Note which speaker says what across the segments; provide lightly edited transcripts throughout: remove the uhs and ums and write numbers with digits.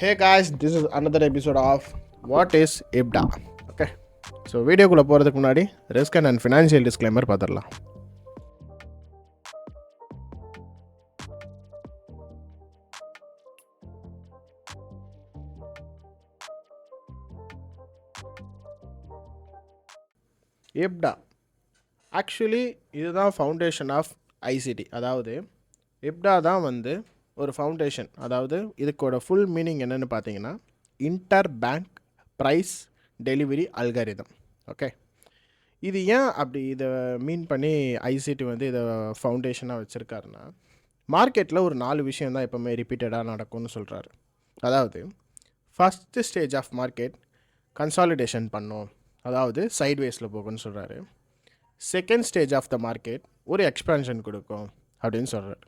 Speaker 1: Hey guys, this is another episode of What is IPDA. Okay, so வீடியோக்குள்ளே போகிறதுக்கு முன்னாடி risk and financial disclaimer பார்த்துடலாம். IPDA actually இதுதான் foundation of ICT. அதாவது IPDA தான் வந்து ஒரு ஃபவுண்டேஷன். அதாவது இதுக்கோட ஃபுல் மீனிங் என்னென்னு பார்த்தீங்கன்னா interbank price delivery algorithm. Okay, இது ஏன் அப்படி இதை மீன் பண்ணி ICT வந்து இதை ஃபவுண்டேஷனாக வச்சுருக்காருன்னா, மார்க்கெட்டில் ஒரு 4 விஷயம் தான் எப்போவுமே ரிப்பீட்டடாக நடக்கும்னு சொல்கிறாரு. அதாவது first stage of market consolidation பண்ணும், அதாவது சைட்வேஸில் போகும்னு சொல்கிறாரு. Second stage of the market ஒரு எக்ஸ்பேன்ஷன் கொடுக்கும் அப்படின்னு சொல்கிறார்.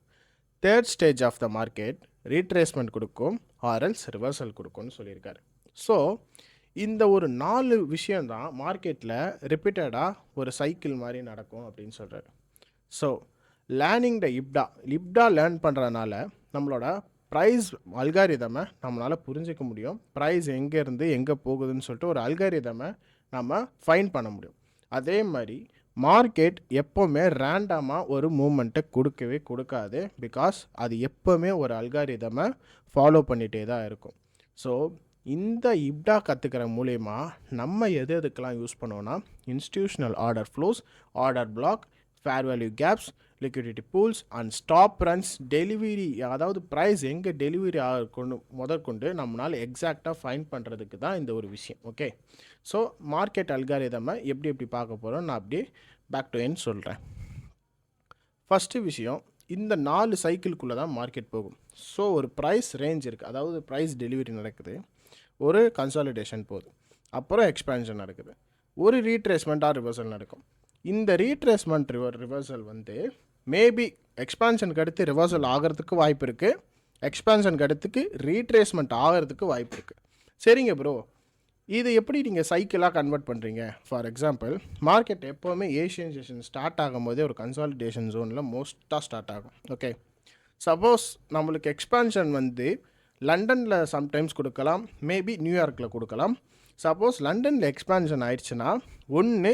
Speaker 1: Third stage of the market retracement கொடுக்கும் ஆர்எல்ஸ் ரிவர்சல் கொடுக்கும்னு சொல்லியிருக்காரு. ஸோ இந்த ஒரு 4 விஷயந்தான் மார்க்கெட்டில் ரிப்பீட்டடாக ஒரு சைக்கிள் மாதிரி நடக்கும் அப்படின்னு சொல்கிறார். So learning the IPDA learn பண்ணுறதுனால நம்மளோட ப்ரைஸ் அல்காரிதமை நம்மளால் புரிஞ்சிக்க முடியும். ப்ரைஸ் எங்கேருந்து எங்கே போகுதுன்னு சொல்லிட்டு ஒரு அல்காரிதமை நம்ம ஃபைண்ட் பண்ண முடியும். அதே மாதிரி மார்க்கெட் எப்போவுமே ரேண்டமாக ஒரு மூமெண்ட்டை கொடுக்கவே கொடுக்காது. பிகாஸ் அது எப்போவுமே ஒரு அல்காரிதமை ஃபாலோ பண்ணிகிட்டே தான் இருக்கும். ஸோ இந்த IPDA கற்றுக்கிற மூலயமா நம்ம எதுக்கெல்லாம் யூஸ் பண்ணோன்னா institutional order flows, order block, fair value gaps, liquidity pools and stop runs, delivery, அதாவது ப்ரைஸ் எங்கே டெலிவரி ஆகொண்டு முதற்கொண்டு நம்மளால் எக்ஸாக்டாக ஃபைண்ட் பண்ணுறதுக்கு தான் இந்த ஒரு விஷயம். ஓகே, ஸோ மார்க்கெட் அல்காரிதமை எப்படி பார்க்க போகிறோம் நான் அப்படியே பேக் டு எண்ட் சொல்கிறேன். ஃபஸ்ட்டு விஷயம், இந்த 4 சைக்கிள்குள்ளே தான் மார்க்கெட் போகும். ஸோ ஒரு ப்ரைஸ் ரேஞ்ச் இருக்குது, அதாவது ப்ரைஸ் டெலிவரி நடக்குது, ஒரு கன்சாலிடேஷன் போகுது, அப்புறம் எக்ஸ்பேன்ஷன் நடக்குது, ஒரு ரீட்ரேஸ்மெண்ட் ஆர் ரிவர்சல் நடக்கும். இந்த ரீட்ரேஸ்மெண்ட் ரிவர்சல் வந்து மேபி எக்ஸ்பான்ஷனுக்கு அடுத்து ரிவர்சல் ஆகிறதுக்கு வாய்ப்பு இருக்குது, எக்ஸ்பான்ஷனுக்கு அடுத்துக்கு ரீட்ரேஸ்மெண்ட் ஆகிறதுக்கு வாய்ப்பு இருக்குது. சரிங்க ப்ரோ, இது எப்படி நீங்கள் சைக்கிளாக கன்வெர்ட் பண்ணுறீங்க? ஃபார் எக்ஸாம்பிள், மார்க்கெட் எப்போவுமே ஏஷியன் செஷன் ஸ்டார்ட் ஆகும் போதே ஒரு கன்சாலிடேஷன் ஜோனில் மோஸ்ட்டாக ஸ்டார்ட் ஆகும். ஓகே, சப்போஸ் நம்மளுக்கு எக்ஸ்பான்ஷன் வந்து லண்டனில் சம்டைம்ஸ் கொடுக்கலாம், மேபி நியூயார்க்கில் கொடுக்கலாம். சப்போஸ் லண்டனில் எக்ஸ்பான்ஷன் ஆயிடுச்சுன்னா ஒன்று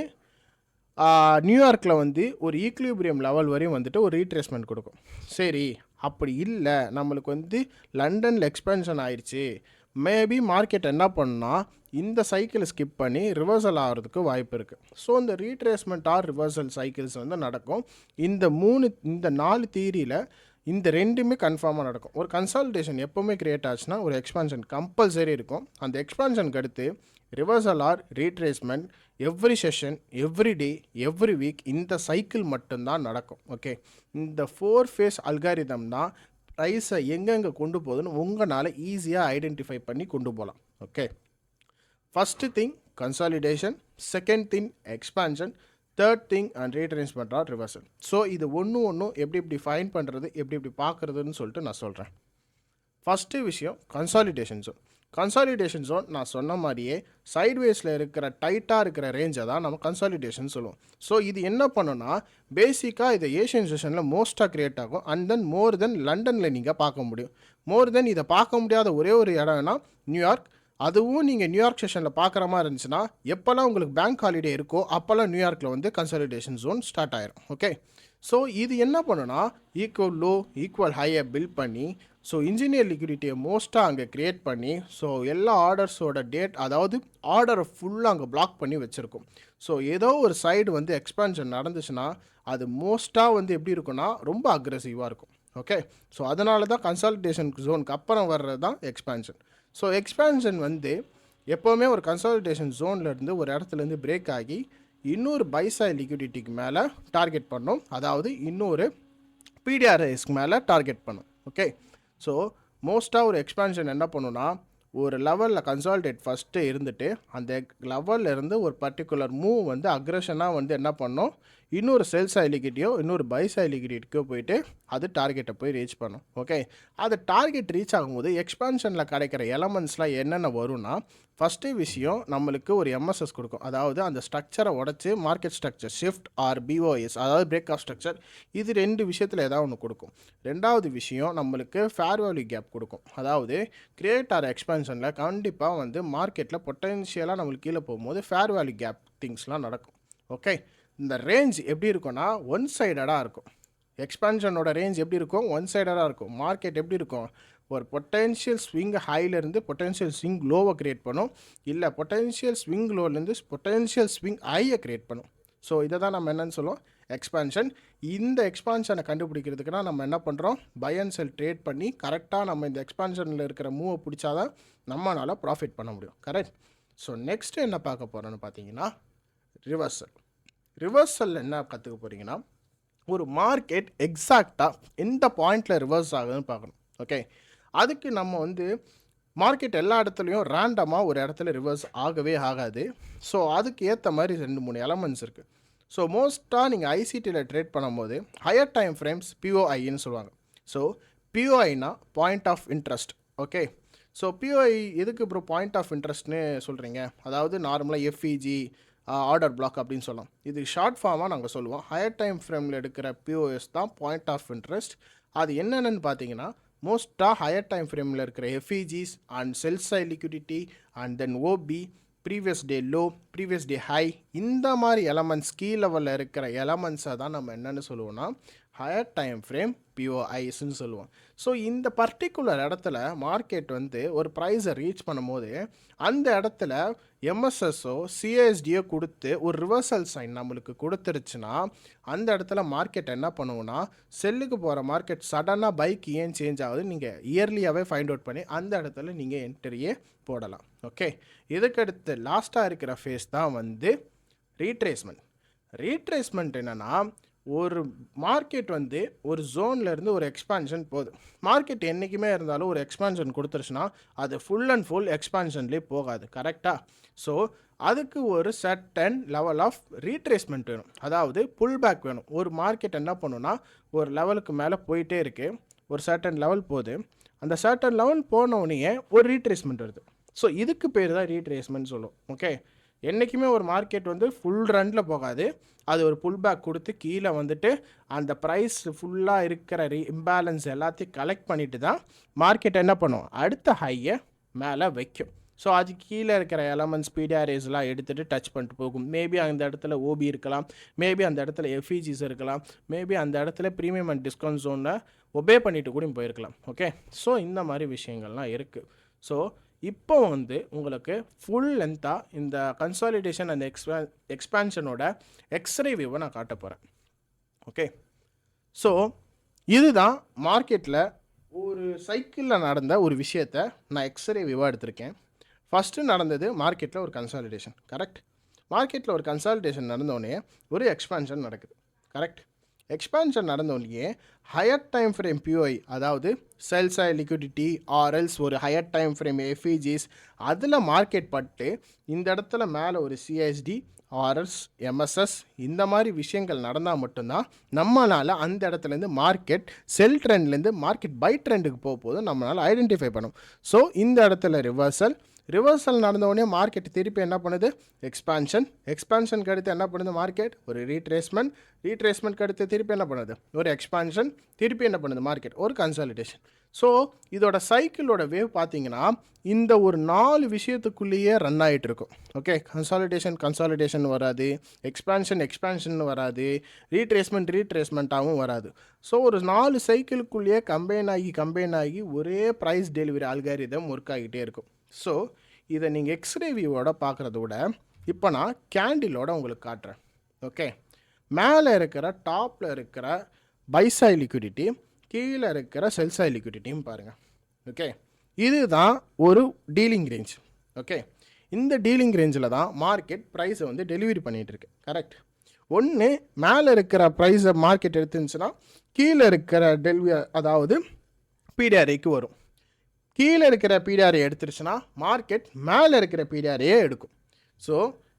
Speaker 1: நியூயார்க்கில் வந்து ஒரு ஈக்லிபிரியம் லெவல் வரையும் வந்துட்டு ஒரு ரீட்ரேஸ்மெண்ட் கொடுக்கும். சரி, அப்படி இல்லை, நம்மளுக்கு வந்து லண்டனில் எக்ஸ்பென்ஷன் ஆயிடுச்சு, மேபி மார்க்கெட் என்ன பண்ணால் இந்த சைக்கிளை ஸ்கிப் பண்ணி ரிவர்சல் ஆகிறதுக்கு வாய்ப்பு இருக்குது. ஸோ இந்த ரீட்ரேஸ்மெண்ட் ஆர் ரிவர்சல் சைக்கிள்ஸ் வந்து நடக்கும். இந்த 4 தியரியில் இந்த 2மே கன்ஃபார்மாக நடக்கும். ஒரு கன்சாலிடேஷன் எப்போவுமே க்ரியேட் ஆச்சுன்னா ஒரு எக்ஸ்பான்ஷன் கம்பல்சரி இருக்கும். அந்த எக்ஸ்பான்ஷனுக்கு அடுத்து reversal or retracement every session, every day, every week இந்த சைக்கிள் மட்டும்தான் நடக்கும். ஓகே, இந்த 4 ஃபேஸ் அல்காரிதம் தான் ப்ரைஸை எங்கெங்கே கொண்டு போகுதுன்னு உங்களால் ஈஸியாக ஐடென்டிஃபை பண்ணி கொண்டு போகலாம். Okay, first thing consolidation, second thing expansion, third thing and retracement or reversal. So இது ஒன்று எப்படி ஃபைன் பண்ணுறது, எப்படி பார்க்குறதுன்னு சொல்லிட்டு நான் சொல்கிறேன். ஃபஸ்ட்டு விஷயம் கன்சாலிடேஷன் ஜோன். கன்சாலிடேஷன் ஜோன் நான் சொன்ன மாதிரியே சைட்வேஸில் இருக்கிற டைட்டாக இருக்கிற ரேஞ்சை தான் நம்ம கன்சாலிடேஷன் சொல்லுவோம். ஸோ இது என்ன பண்ணுன்னா, பேசிக்காக இதை ஏஷியன் செஷனில் மோஸ்ட்டாக க்ரியேட் ஆகும். அண்ட் தென் மோர் தென் லண்டனில் நீங்கள் பார்க்க முடியும். மோர் தென் இதை பார்க்க முடியாத ஒரே ஒரு இடம்னா நியூயார்க். அதுவும் நீங்கள் நியூயார்க் செஷனில் பார்க்குற மாதிரி இருந்துச்சுன்னா, எப்போல்லாம் உங்களுக்கு பேங்க் ஹாலிடே இருக்கோ அப்போல்லாம் நியூயார்க்கில் வந்து கன்சாலிடேஷன் ஜோன் ஸ்டார்ட் ஆயிரும். ஓகே, ஸோ இது என்ன பண்ணுன்னா, ஈக்குவல் லோ ஈக்குவல் ஹையை பில்ட் பண்ணி, ஸோ இன்ஜினியர் லிக்விடிட்டியை மோஸ்ட்டாக அங்கே க்ரியேட் பண்ணி, ஸோ எல்லா ஆர்டர்ஸோட டேட், அதாவது ஆர்டரை ஃபுல்லாக அங்கே பிளாக் பண்ணி வச்சுருக்கும். ஸோ ஏதோ ஒரு சைடு வந்து எக்ஸ்பான்ஷன் நடந்துச்சுன்னா அது மோஸ்ட்டாக வந்து எப்படி இருக்குன்னா ரொம்ப அக்ரெசிவாக இருக்கும். ஓகே, ஸோ அதனால தான் கன்சாலிடேஷன் ஜோனுக்கு அப்புறம் வர்றது தான் எக்ஸ்பான்ஷன். ஸோ எக்ஸ்பான்ஷன் வந்து எப்போவுமே ஒரு கன்சாலிடேஷன் ஜோன்லேருந்து ஒரு இடத்துலேருந்து பிரேக் ஆகி இன்னொரு பைசாய் லிக்விடிட்டிக்கு மேலே டார்கெட் பண்ணும், அதாவது இன்னொரு PDRSக்கு மேலே டார்கெட் பண்ணும். ஓகே, ஸோ மோஸ்ட்டாக ஒரு எக்ஸ்பான்ஷன் என்ன பண்ணுன்னா, ஒரு லெவலில் கன்சாலிடேட் ஃபஸ்ட்டு இருந்துட்டு அந்த லெவலில் இருந்து ஒரு பர்டிகுலர் மூவ் வந்து அக்ரெஷனாக வந்து என்ன பண்ணோம், இன்னொரு செல் சைலிகிட்டியோ இன்னொரு பை சைலிகிட்டிக்கோ போயிட்டு அது டார்கெட்டை போய் ரீச் பண்ணும். ஓகே, அது டார்கெட் ரீச் ஆகும்போது எக்ஸ்பான்ஷனில் கிடைக்கிற எலமெண்ட்ஸ்லாம் என்னென்ன வரும்னா, ஃபஸ்ட்டு விஷயம் நம்மளுக்கு ஒரு எம்எஸ்எஸ் கொடுக்கும். அதாவது அந்த ஸ்ட்ரக்சரை உடச்சி market structure shift or BOS, அதாவது பிரேக் ஆஃப் ஸ்ட்ரக்சர், இது 2 விஷயத்தில் ஏதாவது ஒன்று கொடுக்கும். 2வது விஷயம் நம்மளுக்கு ஃபேர் வேல்யூ கேப் கொடுக்கும். அதாவது கிரியேட் ஆர் எக்ஸ்பென்ஷனில் கண்டிப்பாக வந்து மார்க்கெட்டில் பொட்டென்ஷியலாக நம்மளுக்கு கீழே போகும்போது ஃபேர் வேல்யூ கேப் திங்ஸ்லாம் நடக்கும். ஓகே, இந்த ரேஞ்ச் எப்படி இருக்கும்னா ஒன் சைடடாக இருக்கும். எக்ஸ்பென்ஷனோட ரேஞ்ச் எப்படி இருக்கும்? ஒன் சைடடாக இருக்கும். மார்க்கெட் எப்படி இருக்கும்? ஒரு பொட்டென்ஷியல் ஸ்விங் ஹைலேருந்து பொட்டென்ஷியல் ஸ்விங் லோவை க்ரியேட் பண்ணும், இல்லை பொட்டென்ஷியல் ஸ்விங் லோலேருந்து பொட்டென்ஷியல் ஸ்விங் ஹையை க்ரியேட் பண்ணும். ஸோ இதை தான் நம்ம என்னென்னு சொல்லுவோம், எக்ஸ்பான்ஷன். இந்த எக்ஸ்பான்ஷனை கண்டுபிடிக்கிறதுக்குனா நம்ம என்ன பண்ணுறோம், பை அண்ட் செல் ட்ரேட் பண்ணி கரெக்டாக நம்ம இந்த எக்ஸ்பான்ஷனில் இருக்கிற மூவை பிடிச்சாதான் நம்மளால் ப்ராஃபிட் பண்ண முடியும். கரெக்ட். ஸோ நெக்ஸ்ட்டு என்ன பார்க்க போகிறோன்னு பார்த்தீங்கன்னா ரிவர்சல். ரிவர்சல் என்ன கற்றுக்க போகிறீங்கன்னா, ஒரு மார்க்கெட் எக்ஸாக்டாக எந்த பாயிண்டில் ரிவர்ஸ் ஆகுதுன்னு பார்க்கணும். ஓகே, அதுக்கு நம்ம வந்து மார்க்கெட் எல்லா இடத்துலையும் ரேண்டமாக ஒரு இடத்துல ரிவர்ஸ் ஆகவே ஆகாது. ஸோ அதுக்கு ஏற்ற மாதிரி 2-3 எலமெண்ட்ஸ் இருக்குது. ஸோ மோஸ்ட்டாக நீங்கள் ஐசிடியில் ட்ரேட் பண்ணும்போது ஹையர் டைம் ஃப்ரேம்ஸ் பிஓஐன்னு சொல்லுவாங்க. ஸோ பிஓஐனா point of interest. Okay, so POI எதுக்கு ப்ரோ பாயிண்ட் ஆஃப் இன்ட்ரெஸ்ட்னு சொல்கிறீங்க? அதாவது நார்மலாக எஃப்இஜி ஆர்டர் பிளாக் அப்படின்னு சொல்லலாம். இது ஷார்ட் ஃபார்மாக நாங்கள் சொல்லுவோம். ஹையர் டைம் ஃப்ரேமில் எடுக்கிற பிஓஎஸ் தான் பாயிண்ட் ஆஃப் இன்ட்ரெஸ்ட். அது என்னென்னு பார்த்தீங்கன்னா, மோஸ்ட்டாக ஹையர் டைம் ஃப்ரேமில் இருக்கிற FVGs and sell side liquidity and then OB, previous day low, previous day high, இந்த மாதிரி எலமெண்ட்ஸ் கீ லெவலில் இருக்கிற எலமெண்ட்ஸை தான் நம்ம என்னென்னு சொல்லுவோம்னா ஹையர் டைம் ஃப்ரேம் பிஓஐஸ்ன்னு சொல்லுவோம். ஸோ இந்த பர்டிகுலர் இடத்துல மார்க்கெட் வந்து ஒரு ப்ரைஸை ரீச் பண்ணும்போது அந்த இடத்துல எம்எஸ்எஸ்ஓ சிஎஸ்டியோ கொடுத்து ஒரு ரிவர்சல் சைன் நம்மளுக்கு கொடுத்துருச்சுன்னா அந்த இடத்துல மார்க்கெட் என்ன பண்ணுவோன்னா, செல்லுக்கு போகிற மார்க்கெட் சடனாக பைக் ஏன் சேஞ்ச் ஆகுது நீங்கள் இயர்லியாகவே ஃபைண்ட் அவுட் பண்ணி அந்த இடத்துல நீங்கள் என்ட்ரியே போடலாம். ஓகே, இதுக்கடுத்து லாஸ்ட்டாக இருக்கிற ஃபேஸ் தான் வந்து ரீட்ரேஸ்மெண்ட். ரீட்ரேஸ்மெண்ட் என்னென்னா, ஒரு மார்க்கெட் வந்து ஒரு ஜோன்லேருந்து ஒரு எக்ஸ்பான்ஷன் போகுது. மார்க்கெட் என்றைக்குமே இருந்தாலும் ஒரு எக்ஸ்பான்ஷன் கொடுத்துருச்சுன்னா அது ஃபுல் அண்ட் ஃபுல் எக்ஸ்பான்ஷன்லேயே போகாது. கரெக்டாக? ஸோ அதுக்கு ஒரு சர்டன் லெவல் ஆஃப் ரீட்ரேஸ்மெண்ட் வேணும், அதாவது புல் பேக் வேணும். ஒரு மார்க்கெட் என்ன பண்ணுன்னா, ஒரு லெவலுக்கு மேலே போயிட்டே இருக்குது, ஒரு சர்டன் லெவல் போகுது, அந்த சர்டன் லெவல் போனோடனே ஒரு ரீட்ரேஸ்மெண்ட் வருது. ஸோ இதுக்கு பேர் தான் ரீட்ரேஸ்மெண்ட் சொல்லுவோம். ஓகே, என்றைக்குமே ஒரு மார்க்கெட் வந்து ஃபுல் ரனில் போகாது, அது ஒரு புல் பேக் கொடுத்து கீழே வந்துட்டு அந்த ப்ரைஸ் ஃபுல்லாக இருக்கிற இம்பேலன்ஸ் எல்லாத்தையும் கலெக்ட் பண்ணிட்டு தான் மார்க்கெட் என்ன பண்ணும், அடுத்த ஹையை மேலே வைக்கும். ஸோ அது கீழே இருக்கிற எலமெண்ட்ஸ் பிடிஆர்ஏஸ்லாம் எடுத்துகிட்டு டச் பண்ணிட்டு போகும். மேபி அந்த இடத்துல ஓபி இருக்கலாம், மேபி அந்த இடத்துல எஃப்இஜிஸ் இருக்கலாம், மேபி அந்த இடத்துல ப்ரீமியம் அண்ட் டிஸ்கவுண்ட் ஜோனில் ஒபே பண்ணிட்டு கூட போயிருக்கலாம். ஓகே, ஸோ இந்த மாதிரி விஷயங்கள்லாம் இருக்குது. ஸோ இப்போ வந்து உங்களுக்கு ஃபுல் லென்த்தாக இந்த கன்சாலிடேஷன் அண்ட் எக்ஸ்பேன்ஷனோட எக்ஸ்ரே வியூவை நான் காட்ட போகிறேன். ஓகே, ஸோ இதுதான் மார்க்கெட்டில் ஒரு சைக்கிளில் நடந்த ஒரு விஷயத்தை நான் எக்ஸ்ரே வியூவாக எடுத்திருக்கேன். ஃபஸ்ட்டு நடந்தது மார்க்கெட்டில் ஒரு கன்சாலிடேஷன். கரெக்ட்? மார்க்கெட்டில் ஒரு கன்சாலிடேஷன் நடந்தோடனே ஒரு எக்ஸ்பான்ஷன் நடக்குது. கரெக்ட்? எக்ஸ்பான்ஷன் நடந்தோடனே ஹையர் டைம் ஃப்ரேம் பிஓஐ, அதாவது செல் சைட் லிக்விடிட்டி ஆர்எல்ஸ் ஒரு ஹையர் டைம் ஃப்ரேம் எஃப்இஜிஸ், அதில் மார்க்கெட் பட்டு இந்த இடத்துல மேலே ஒரு சிஎஸ்டி ஆர்எஸ் எம்எஸ்எஸ் இந்த மாதிரி விஷயங்கள் நடந்தால் மட்டும்தான் நம்மளால் அந்த இடத்துலேருந்து மார்க்கெட் செல் ட்ரெண்ட்லேருந்து மார்க்கெட் பை ட்ரெண்டுக்கு போகும்போது நம்மளால் ஐடென்டிஃபை பண்ணும். ஸோ இந்த இடத்துல ரிவர்சல் நடந்தவுடனே மார்க்கெட் திருப்பி என்ன பண்ணுது, எக்ஸ்பான்ஷனுக்கு அடுத்து என்ன பண்ணுது மார்க்கெட், ஒரு ரீட்ரேஸ்மெண்ட்க்கு அடுத்து திருப்பி என்ன பண்ணுது, ஒரு எக்ஸ்பான்ஷன், திருப்பி என்ன பண்ணுது மார்க்கெட், ஒரு கன்சாலிடேஷன். ஸோ இதோட சைக்கிளோட வேவ் பார்த்தீங்கன்னா இந்த ஒரு 4 விஷயத்துக்குள்ளேயே ரன் ஆகிட்டு இருக்கும். ஓகே, கன்சாலிடேஷன் வராது, எக்ஸ்பான்ஷன் வராது, ரீட்ரேஸ்மெண்ட்டாகவும் வராது. ஸோ ஒரு 4 சைக்கிளுக்குள்ளேயே கம்பைன் ஆகி ஒரே ப்ரைஸ் டெலிவரி அல்காரிதம் ஒர்க் ஆகிட்டே இருக்கும். ஸோ இதை நீங்கள் எக்ஸ்ரே வியூவோட பார்க்குறத விட இப்போ நான் கேண்டிலோட உங்களுக்கு காட்டுறேன். ஓகே, மேலே இருக்கிற டாப்பில் இருக்கிற பை சைட் லிக்விடிட்டி, கீழே இருக்கிற செல் சைட் லிக்விடிட்டியும் பாருங்கள். ஓகே, இதுதான் ஒரு டீலிங் ரேஞ்ச். ஓகே, இந்த டீலிங் ரேஞ்சில் தான் மார்க்கெட் ப்ரைஸை வந்து டெலிவரி பண்ணிகிட்ருக்கு. கரெக்ட்? ஒன்று மேலே இருக்கிற ப்ரைஸை மார்க்கெட் எடுத்துருந்துச்சுன்னா கீழே இருக்கிற அதாவது பிடிஆர்ஐக்கு வரும், கீழே இருக்கிற பிடிஆர்ஐ எடுத்துருச்சுன்னா மார்க்கெட் மேலே இருக்கிற பிடிஆர்ஐயே எடுக்கும். ஸோ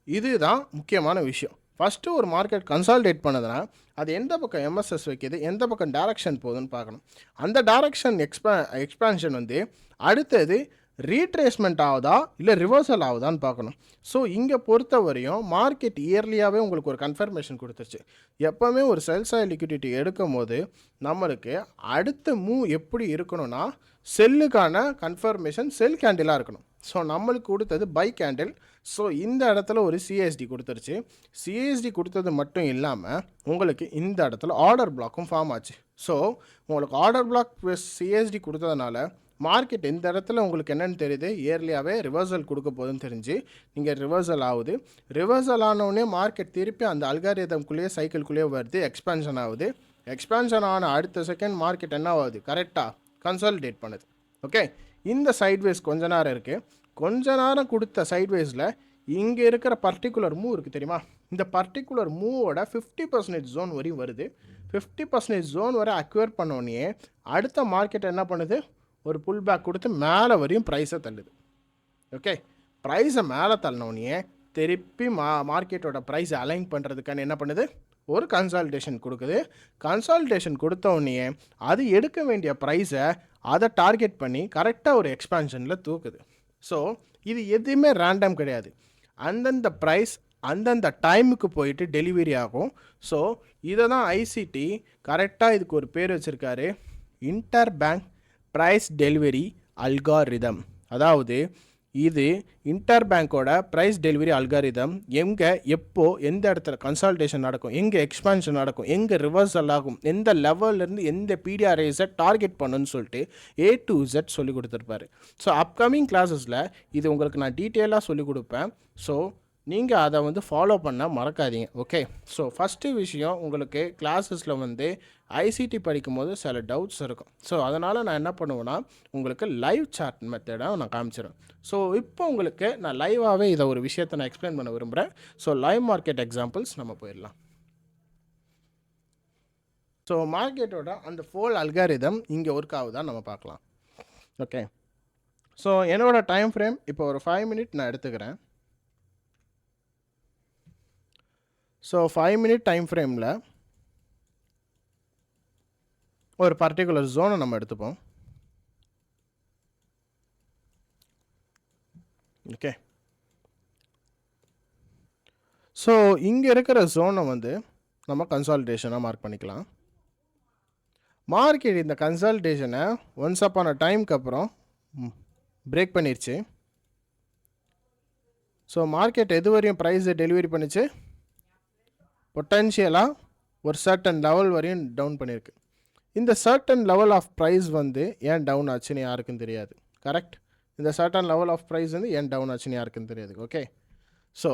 Speaker 1: இதுதான் முக்கியமான விஷயம். ஃபஸ்ட்டு ஒரு மார்க்கெட் கன்சாலிடேட் பண்ணதுன்னா அது எந்த பக்கம் எம்எஸ்எஸ் வைக்கிது, எந்த பக்கம் டைரக்ஷன் போகுதுன்னு பார்க்கணும். அந்த டைரக்ஷன் எக்ஸ்பான்ஷன் வந்து அடுத்தது ரீட்ரேஸ்மெண்ட் ஆகுதா இல்லை ரிவர்சல் ஆகுதான்னு பார்க்கணும். ஸோ இங்கே பொறுத்த வரையும் மார்க்கெட் இயர்லியாகவே உங்களுக்கு ஒரு கன்ஃபர்மேஷன் கொடுத்துருச்சு. எப்போவுமே ஒரு செல் சைடு லிக்விடிட்டி எடுக்கும் போது நம்மளுக்கு அடுத்த மூவ் எப்படி இருக்கணும்னா செல்லுக்கான கன்ஃபர்மேஷன் செல் கேண்டிலாக இருக்கணும். ஸோ நம்மளுக்கு கொடுத்தது பை கேண்டில். ஸோ இந்த இடத்துல ஒரு சிஎஸ்டி கொடுத்துருச்சு. சிஎஸ்டி கொடுத்தது மட்டும் இல்லாமல் உங்களுக்கு இந்த இடத்துல ஆர்டர் பிளாக்கும் ஃபார்ம் ஆச்சு. ஸோ உங்களுக்கு ஆர்டர் பிளாக் ப்ளஸ் சிஎஸ்டி கொடுத்ததுனால மார்க்கெட் இந்த இடத்துல உங்களுக்கு என்னென்னு தெரியுது, இயர்லியாகவே ரிவர்சல் கொடுக்க போகுதுன்னு தெரிஞ்சு நீங்கள் ரிவர்சல் ஆகுது. ரிவர்சல் ஆனோடனே மார்க்கெட் திருப்பி அந்த அல்காரிதம்குள்ளேயே சைக்கிள்குள்ளேயே வருது, எக்ஸ்பேன்ஷன் ஆகுது. எக்ஸ்பேன்ஷன் ஆன அடுத்த செகண்ட் மார்க்கெட் என்ன ஆகுது, கரெக்டாக கன்சாலிடேட் பண்ணுது. ஓகே, இந்த சைட்வேஸ் கொஞ்ச நேரம் இருக்குது. கொஞ்ச நேரம் கொடுத்த சைட்வேஸில் இங்கே இருக்கிற பர்டிகுலர் மூவ் இருக்குது தெரியுமா, இந்த பர்டிகுலர் மூவோட 50% ஜோன் வரையும் வருது. 50% ஜோன் வரை அக்வேர் பண்ணோடனே அடுத்த மார்க்கெட் என்ன பண்ணுது, ஒரு புல் பேக் கொடுத்து மேலே வரையும் ப்ரைஸை தள்ளுது. ஓகே, ப்ரைஸை மேலே தள்ளினோடனே திருப்பி மார்க்கெட்டோட ப்ரைஸை அலைன் பண்ணுறதுக்கான என்ன பண்ணுது, ஒரு கன்சாலிடேஷன் கொடுக்குது. கன்சாலிடேஷன் கொடுத்தோடனே அது எடுக்க வேண்டிய ப்ரைஸை அதை டார்கெட் பண்ணி கரெக்டாக ஒரு எக்ஸ்பான்ஷனில் தூக்குது. ஸோ இது எதுவுமே ரேண்டம் கிடையாது. அந்தந்த ப்ரைஸ் அந்தந்த டைமுக்கு போயிட்டு டெலிவரி ஆகும். ஸோ இதை தான் ஐசிடி கரெக்டாக இதுக்கு ஒரு பேர் வச்சுருக்காரு, இன்டர்பேங்க் ப்ரைஸ் டெலிவரி அல்காரிதம். அதாவது இது இன்டர்பேங்கோட ப்ரைஸ் டெலிவரி அல்காரிதம். எங்கே எப்போ எந்த இடத்துல கன்சால்டேஷன் நடக்கும், எங்கே எக்ஸ்பான்ஷன் நடக்கும், எங்கே ரிவர்சல் ஆகும், எந்த லெவல்லேருந்து எந்த பிடிஆர்ஐஸை டார்கெட் பண்ணுன்னு சொல்லிட்டு A to Z சொல்லி கொடுத்துருப்பாரு. ஸோ அப்கமிங் கிளாஸஸில் இது உங்களுக்கு நான் டீட்டெயிலாக சொல்லி கொடுப்பேன். ஸோ நீங்கள் அதை வந்து ஃபாலோ பண்ண மறக்காதீங்க. ஓகே, ஸோ ஃபஸ்ட்டு விஷயம், உங்களுக்கு கிளாஸஸில் வந்து ஐசிடி படிக்கும்போது சில டவுட்ஸ் இருக்கும். ஸோ அதனால் நான் என்ன பண்ணுவேன்னா உங்களுக்கு லைவ் சார்ட் மெத்தடை நான் காமிச்சிடுவேன். ஸோ இப்போ உங்களுக்கு நான் லைவாகவே இதை ஒரு விஷயத்தை நான் எக்ஸ்பிளைன் பண்ண விரும்புகிறேன். ஸோ லைவ் மார்க்கெட் எக்ஸாம்பிள்ஸ் நம்ம போயிடலாம். ஸோ மார்க்கெட்டோட அந்த ஃபோல் அல்காரிதம் இங்கே ஒர்க் ஆகுதான் நம்ம பார்க்கலாம். ஓகே, ஸோ என்னோட டைம் ஃப்ரேம் இப்போ ஒரு 5 மினிட் நான் எடுத்துக்கிறேன். ஸோ 5 மினிட் டைம் ஃப்ரேமில் ஒரு பர்டிகுலர் ஜோனை நம்ம எடுத்துப்போம். ஓகே, ஸோ இங்கே இருக்கிற ஜோனை வந்து நம்ம கன்சாலிடேஷனாக மார்க் பண்ணிக்கலாம். மார்க்கெட் இந்த கன்சாலிடேஷனை ஒன்ஸ் அப்பான டைமுக்கு அப்புறம் பிரேக் பண்ணிடுச்சு. ஸோ மார்க்கெட் எது வரையும் ப்ரைஸை டெலிவரி பண்ணிச்சு, பொட்டன்ஷியலாக ஒரு சர்டன் லெவல் வரையும் டவுன் பண்ணியிருக்கு. இந்த சர்டன் லெவல் ஆஃப் ப்ரைஸ் வந்து ஏன் டவுன் ஆச்சுன்னு யாருக்கும் தெரியாது. கரெக்ட், இந்த சர்டன் லெவல் ஆஃப் ப்ரைஸ் வந்து ஏன் டவுன் ஆச்சுன்னு யாருக்கும் தெரியாது. ஓகே, ஸோ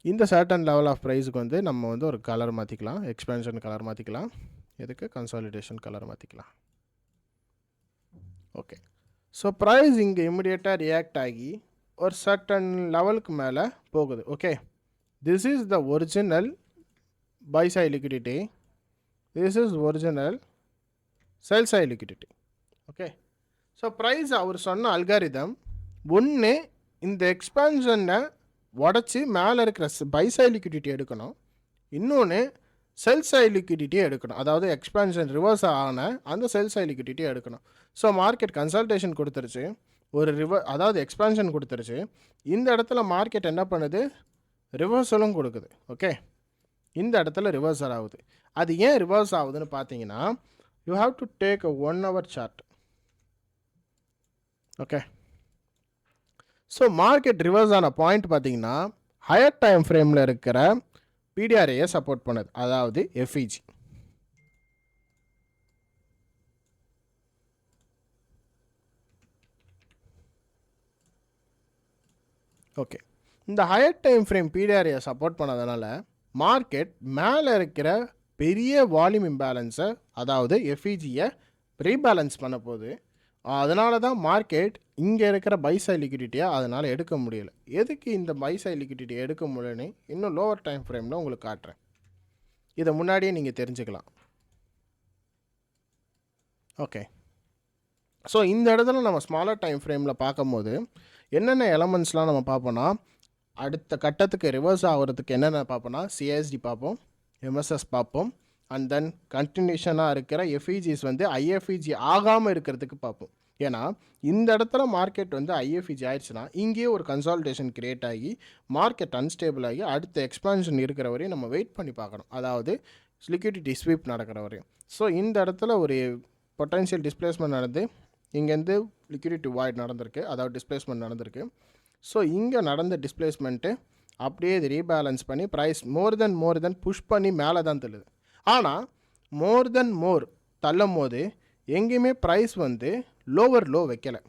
Speaker 1: இந்த சர்டன் லெவல் ஆஃப் ப்ரைஸுக்கு வந்து நம்ம வந்து ஒரு கலர் மாற்றிக்கலாம், எக்ஸ்பேன்ஷன் கலர் மாற்றிக்கலாம், எதுக்கு கன்சாலிடேஷன் கலர் மாற்றிக்கலாம். ஓகே, ஸோ ப்ரைஸ் இங்கே இமிடியேட்டாக ரியாக்ட் ஆகி ஒரு சர்டன் லெவலுக்கு மேலே போகுது. Okay, this is the original buy side liquidity, this is original sell side liquidity. Okay, so price அவர் சொன்ன அல்காரிதம் ஒன்று இந்த எக்ஸ்பான்ஷனை உடச்சி மேலே இருக்கிற பை சைட் லிக்விடிட்டி எடுக்கணும், இன்னொன்று செல் சைட் லிக்விடிட்டி எடுக்கணும். அதாவது எக்ஸ்பான்ஷன் ரிவர்ஸ் ஆன அந்த செல் சைட் லிக்விடிட்டி எடுக்கணும். ஸோ மார்க்கெட் கன்சல்டேஷன் கொடுத்துருச்சு, ஒரு அதாவது எக்ஸ்பான்ஷன் கொடுத்துருச்சு. இந்த இடத்துல மார்க்கெட் என்ன பண்ணுது, ரிவர்சலும் கொடுக்குது. ஓகே, இந்த இடத்துல ரிவர்சல் ஆகுது. அது ஏன் ரிவர்ஸ் ஆகுதுன்னு பார்த்தீங்கன்னா, you have to take a 1 hour chart. Okay, so market reverse ஆன பாயிண்ட் பார்த்தீங்கன்னா ஹையர் டைம் ஃப்ரேமில் இருக்கிற பிடிஆர்ஐயை சப்போர்ட் பண்ணுது, அதாவது எஃப்இஜி. ஓகே, இந்த ஹையர் டைம் ஃப்ரேம் பிடிஆர்ஐயை சப்போர்ட் பண்ணதுனால மார்க்கெட் மேலே இருக்கிற பெரிய வால்யூம் இம்பேலன்ஸை, அதாவது எஃப்இஜியை ரீபேலன்ஸ் பண்ண போகுது. அதனால தான் மார்க்கெட் இங்கே இருக்கிற பை சைட் லிக்விடிட்டியை அதனால் எடுக்க முடியலை. எதுக்கு இந்த பை சைட் லிக்விடிட்டியை எடுக்க முடியலன்னு இன்னும் லோவர் டைம் ஃப்ரேமில் உங்களுக்கு காட்டுறேன். இதை முன்னாடியே நீங்கள் தெரிஞ்சுக்கலாம். ஓகே, ஸோ இந்த இடத்துல நம்ம ஸ்மாலர் டைம் ஃப்ரேமில் பார்க்கும்போது என்னென்ன எலமெண்ட்ஸ்லாம் நம்ம பார்ப்போன்னா, அடுத்த கட்டத்துக்கு ரிவர்ஸ் ஆகிறதுக்கு என்னென்ன பார்ப்போம்னா சிஎஸ்டி பார்ப்போம், எம்எஸ்எஸ் பார்ப்போம், அண்ட் தென் கண்டினியூஷனாக இருக்கிற எஃப்இஜிஸ் வந்து ஐஎஃப்இஜி ஆகாமல் இருக்கிறதுக்கு பார்ப்போம். ஏன்னா இந்த இடத்துல மார்க்கெட் வந்து ஐஎஃப்இஜி ஆயிடுச்சுன்னா இங்கேயே ஒரு கன்சாலிடேஷன் கிரியேட் ஆகி மார்க்கெட் அன்ஸ்டேபிள் ஆகி அடுத்த எக்ஸ்பான்ஷன் இருக்கிற வரையும் நம்ம வெயிட் பண்ணி பார்க்கணும், அதாவது லிக்விடிட்டி ஸ்வீப் நடக்கிற வரையும். ஸோ இந்த இடத்துல ஒரு பொட்டன்ஷியல் டிஸ்பிளேஸ்மெண்ட் நடந்து இங்கேருந்து லிக்விடிட்டி வாய்ட் நடந்திருக்கு, அதாவது டிஸ்பிளேஸ்மெண்ட் நடந்திருக்கு. ஸோ இங்கே நடந்த டிஸ்பிளேஸ்மெண்ட்டு அப்படியே இது ரீபேலன்ஸ் பண்ணி ப்ரைஸ் மோர் தென் புஷ் பண்ணி மேலே தான் தள்ளுது. ஆனால் மோர் தள்ளும் போது எங்கேயுமே ப்ரைஸ் வந்து லோவர் லோ வைக்கலை.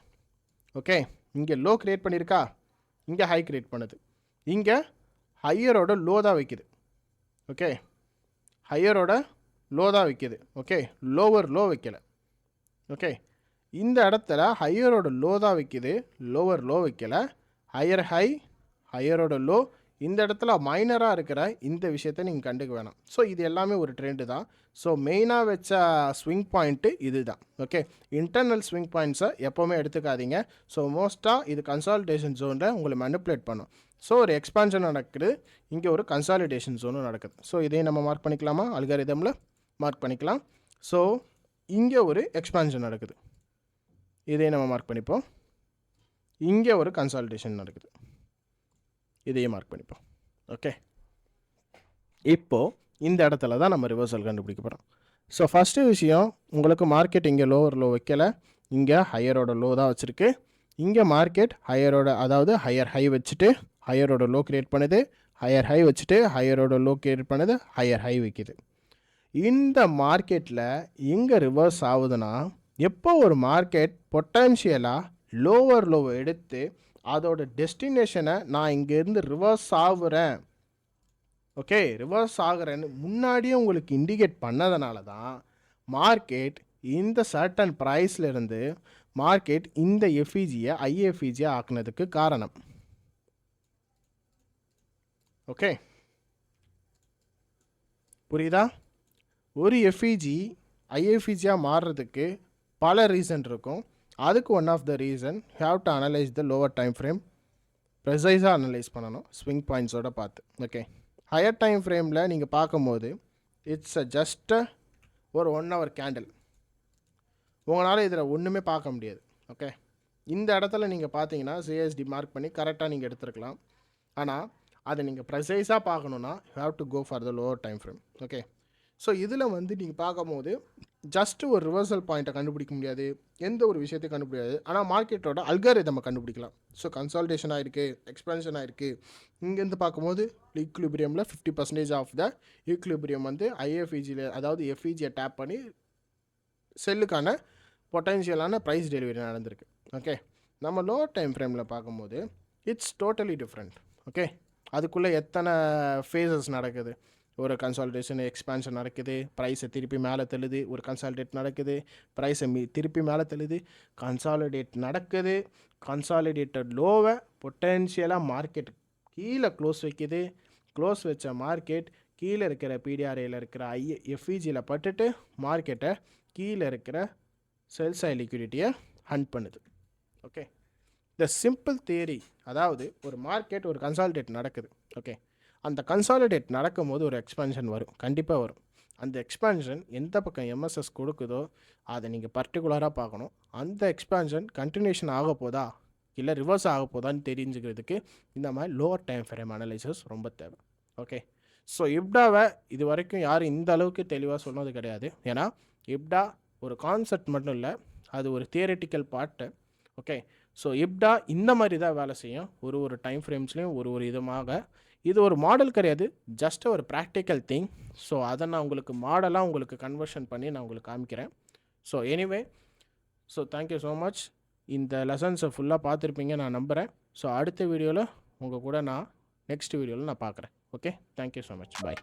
Speaker 1: ஓகே, இங்கே லோ க்ரியேட் பண்ணியிருக்கா, இங்கே ஹை க்ரியேட் பண்ணுது, இங்கே ஹையரோட லோ தான் வைக்குது. ஓகே, ஹையரோட லோ தான் வைக்குது. ஓகே, லோவர் லோ வைக்கலை. ஓகே, இந்த இடத்துல ஹையரோட லோ தான் வைக்குது, லோவர் லோ வைக்கலை. ஹையர் ஹை, ஹையரோட லோ, இந்த இடத்துல மைனராக இருக்கிற இந்த விஷயத்தை நீங்கள் கண்டுக்க வேணாம். ஸோ இது எல்லாமே ஒரு ட்ரெண்டு தான். ஸோ மெயினாக வச்ச ஸ்விங் பாயிண்ட்டு இது தான். ஓகே, இன்டர்னல் ஸ்விங் பாயிண்ட்ஸை எப்போவுமே எடுத்துக்காதீங்க. ஸோ மோஸ்ட்டாக இது கன்சாலிடேஷன் ஜோனில் உங்களை மேனிப்புலேட் பண்ணும். ஸோ ஒரு எக்ஸ்பான்ஷன் நடக்குது, இங்கே ஒரு கன்சாலிடேஷன் ஜோனும் நடக்குது. ஸோ இதையும் நம்ம மார்க் பண்ணிக்கலாமா, அல்காரிதமில் மார்க் பண்ணிக்கலாம். ஸோ இங்கே ஒரு எக்ஸ்பான்ஷன் நடக்குது, இதையும் நம்ம மார்க் பண்ணிப்போம். இங்கே ஒரு கன்சாலிடேஷன் நடக்குது, இதையும் மார்க் பண்ணிப்போம். ஓகே, இப்போது இந்த இடத்துல தான் நம்ம ரிவர்சல் கண்டுபிடிக்க போகிறோம். ஸோ ஃபஸ்ட்டு விஷயம், உங்களுக்கு மார்க்கெட் இங்கே லோவர் லோ வைக்கலை, இங்கே ஹையரோட லோ தான் வச்சுருக்கு. இங்கே மார்க்கெட் ஹையரோட, அதாவது ஹையர் ஹை வச்சுட்டு ஹையரோட லோ க்ரியேட் பண்ணுது, ஹையர் ஹை வச்சுட்டு ஹையரோட லோ க்ரியேட் பண்ணுது, ஹையர் ஹை வைக்குது. இந்த மார்க்கெட்டில் எங்கே ரிவர்ஸ் ஆகுதுன்னா, எப்போ ஒரு மார்க்கெட் பொட்டன்ஷியலாக லோவர் லோவை எடுத்து அதோட டெஸ்டினேஷனை நான் இங்கேருந்து ரிவர்ஸ் ஆகுறேன், ஓகே ரிவர்ஸ் ஆகுறேன்னு முன்னாடியே உங்களுக்கு இண்டிகேட் பண்ணதுனால தான் மார்க்கெட் இந்த சர்டன் ப்ரைஸ்லேருந்து மார்க்கெட் இந்த எஃப்இஜியை ஐஎஃப்இஜியை ஆக்குனதுக்கு காரணம். ஓகே, புரியுதா? ஒரு எஃப்இஜி ஐஎஃப்இஜியாக மாறுறதுக்கு பல ரீசன் இருக்கும். அதுக்கு one of the reason have to analyse the lower time frame, ப்ரெசைஸாக அனலைஸ் பண்ணணும் ஸ்விங் பாயிண்ட்ஸோடு பார்த்து. ஓகே, ஹையர் டைம் ஃப்ரேமில் நீங்கள் பார்க்கும்போது இட்ஸ் ஜஸ்ட் ஒரு 1 hour கேண்டில், உங்களால் இதில் ஒன்றுமே பார்க்க முடியாது. ஓகே, இந்த இடத்துல நீங்கள் பார்த்தீங்கன்னா சிஎஸ்டி மார்க் பண்ணி கரெக்டாக நீங்கள் எடுத்துருக்கலாம். ஆனால் அதை நீங்கள் ப்ரெசைஸாக பார்க்கணுன்னா have to go for the lower time frame. Okay, so இதில் வந்து நீங்கள் பார்க்கும்போது ஜஸ்ட்டு ஒரு ரிவர்சல் பாயிண்ட்டை கண்டுபிடிக்க முடியாது, எந்த ஒரு விஷயத்தையும் கண்டுபிடிக்காது. ஆனால் மார்க்கெட்டோட அல்காரிதமை கண்டுபிடிக்கலாம். ஸோ கன்சாலிடேஷன் ஆகிருக்கு, எக்ஸ்பென்ஷன் ஆகிருக்கு. இங்கேருந்து பார்க்கும்போது ஈக்விலிபிரியமில் 50% ஆஃப் த ஈக்விலிபிரியம் வந்து ஐஎஃப்இஜியில், அதாவது எஃப்இஜியை டேப் பண்ணி செல்லுக்கான பொட்டன்ஷியலான ப்ரைஸ் டெலிவரி நடந்திருக்கு. ஓகே, நம்ம லோவர் டைம் ஃப்ரேமில் பார்க்கும்போது இட்ஸ் டோட்டலி டிஃப்ரெண்ட். ஓகே, அதுக்குள்ளே எத்தனை ஃபேஸஸ் நடக்குது, ஒரு கன்சாலிடேஷன் எக்ஸ்பான்ஷன் நடக்குது, ப்ரைஸை திருப்பி மேலே தள்ளுது, ஒரு கன்சாலிடேட் நடக்குது, ப்ரைஸை திருப்பி மேலே தள்ளுது, கன்சாலிடேட் நடக்குது, கன்சாலிடேட்டட் லோவை பொட்டென்ஷியலாக மார்க்கெட் கீழே க்ளோஸ் வைக்குது, க்ளோஸ் வச்ச மார்க்கெட் கீழே இருக்கிற பிடிஆர்ஏயில் இருக்கிற எஃப்இஜியில் பட்டுட்டு மார்க்கெட்டை கீழே இருக்கிற செல் சைட் லிக்விடிட்டியை ஹண்ட் பண்ணுது. ஓகே, த சிம்பிள் தியரி, அதாவது ஒரு மார்க்கெட் ஒரு கன்சாலிடேட் நடக்குது. ஓகே, அந்த கன்சாலிடேட் நடக்கும்போது ஒரு எக்ஸ்பான்ஷன் வரும், கண்டிப்பாக வரும். அந்த எக்ஸ்பான்ஷன் எந்த பக்கம் எம்எஸ்எஸ் கொடுக்குதோ அதை நீங்கள் பர்டிகுலராக பார்க்கணும். அந்த எக்ஸ்பான்ஷன் கண்டினியூஷன் ஆக போதா இல்லை ரிவர்ஸ் ஆக போதான்னு தெரிஞ்சுக்கிறதுக்கு இந்த மாதிரி லோவர் டைம் ஃப்ரேம் அனலைசஸ் ரொம்ப தேவை. ஓகே, ஸோ இப்டாவை இது வரைக்கும் யாரும் இந்த அளவுக்கு தெளிவாக சொன்னது கிடையாது. ஏன்னா இப்டா ஒரு கான்செப்ட் மட்டும் இல்லை, அது ஒரு தியரிட்டிக்கல் பார்ட்டு. ஓகே, ஸோ இப்டா இந்த மாதிரி தான் வேலை செய்யும், ஒரு டைம் ஃப்ரேம்ஸ்லேயும் ஒரு விதமாக. இது ஒரு மாடல் கிடையாது, ஜஸ்ட் ஒரு ப்ராக்டிக்கல் திங். ஸோ அதை நான் உங்களுக்கு மாடலாக உங்களுக்கு கன்வர்ஷன் பண்ணி நான் உங்களுக்கு காமிக்கிறேன். So anyway, so thank you so much. இந்த லெசன்ஸை ஃபுல்லாக பார்த்துருப்பீங்க நான் நம்புகிறேன். ஸோ அடுத்த வீடியோவில் உங்கள் கூட நான் நெக்ஸ்ட் வீடியோவில் நான் பார்க்குறேன். ஓகே, தேங்க்யூ ஸோ மச், பாய்.